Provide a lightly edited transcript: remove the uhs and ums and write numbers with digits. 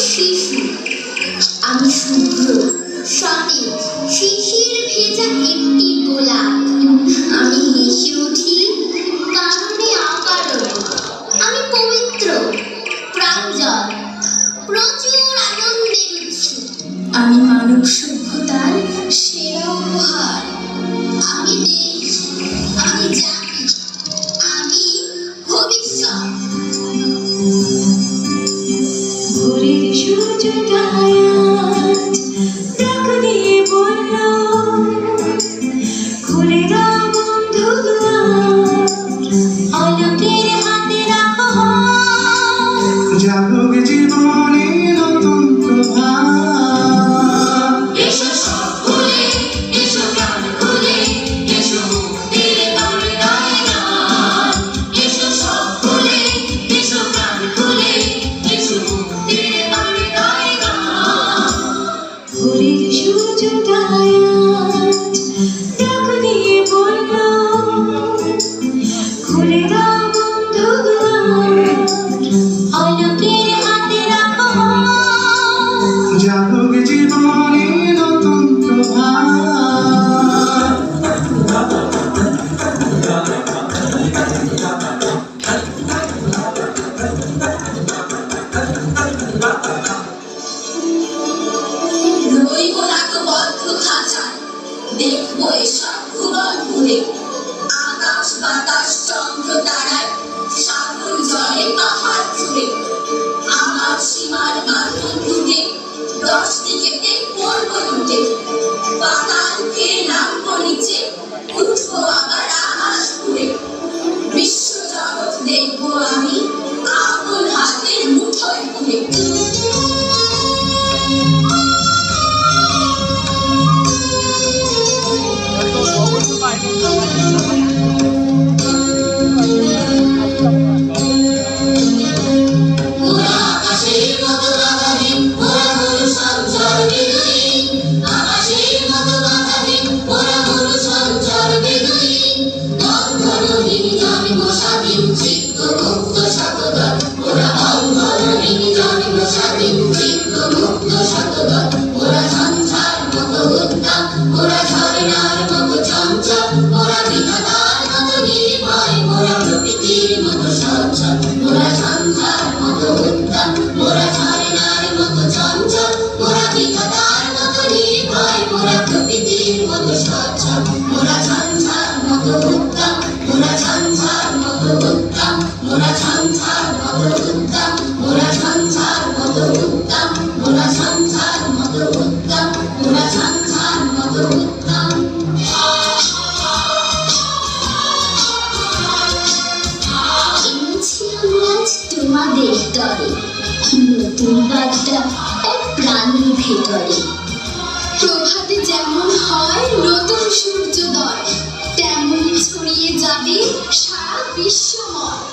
শিশু, আমি শুভ্র সতেজ শিশির ভেজা একটি গোলাপ। আমি হেসে উঠি কারণে অকারণে। আমি পবিত্র প্রাঞ্জল প্রচুর আনন্দের উৎস। আমি মানব সভ্যতার সেরা উপহার। আমি দেশ, আমি জাতি, আমি ভবিষ্যৎ। ভোরের সূর্যটা আজ ডাক দিয়ে বলল, খুলে দাও বন্ধু দুয়ার, অলোকের হাতে রাখো হাত। জাগুক জীবনে নতুন প্রভাত। এসো সব ভুলে, এসো প্রাণ খুলে, এসো মুক্তির তরুণায় গান। এসো সব ভুলে, এসো প্রাণ খুলে, এসো মুক্তির তরুণায় গান। ভোরের সূর্যটা আজ ডাক দিয়ে বলল, খুলে দাও বন্ধু দুয়ার, অলোকের হাতে রাখো হাত। জাগুক জীবনে নতুন প্রভাত। রইব না তো বদ্ধ খাঁচায়, দেখবো এসব ভুবন ঘুরে। আকাশ বাতাস চন্দ্র তারায়, সাগর জলে পাহাড় জুড়ে। আমার সীমার মাধ্যম দুটে, 10 দিকেতে পড়বো লুটে। পাতাল ফিরে নামবো নিচে, উঠবো আবার আকাশ ঘুরে। বিশ্ব জগৎ দেখবো আমি আপন হাতের মুঠোয় পুরে। ওরা আকাশের মতো বাধাহীন, ওরা হলো সঞ্চার বেদুইন। আকাশের মতো বাধাহীন, ওরা হলো সঞ্চার বেদুইন। বন্ধনহীন জন্ম স্বাধীন, চিত্ত মুক্ত শতদল। ওরা বন্ধনহীন জন্ম স্বাধীন, চিত্ত মুক্ত শতদল। ওরা ঝঞ্ঝার মতো উদ্দাম, ওরা ঝরনার মতো চঞ্চল। ওরা বিধাতার মতো নির্ভয়, ওরা প্রকৃতির মতো সচ্ছল। ওরা ঝঞ্ঝার মতো উদ্দাম, ওরা ঝরনার মতো চঞ্চল। ওরা বিধাতার মতো নির্ভয়, ওরা প্রকৃতির মতো সচ্ছল। ওরা ঝঞ্ঝার মতো উদ্দাম, ওরা ঝঞ্ঝার মতো উদ্দাম। ওরা ঝঞ্ঝার মতো উদ্দাম, ওরা ঝঞ্ঝার মতো উদ্দাম। ওরা ঝঞ্ঝার মতো উদ্দাম, ওরা ঝঞ্ঝার মতো উদ্দাম। এনেছিলাম আজ তোমাদের তরে নতুন বার্তা এক প্রাণের ভেতরে। প্রভাতে যেমন হয় নতুন সূর্যোদয়, তেমন ছড়িয়ে যাবে সারা বিশ্বময়।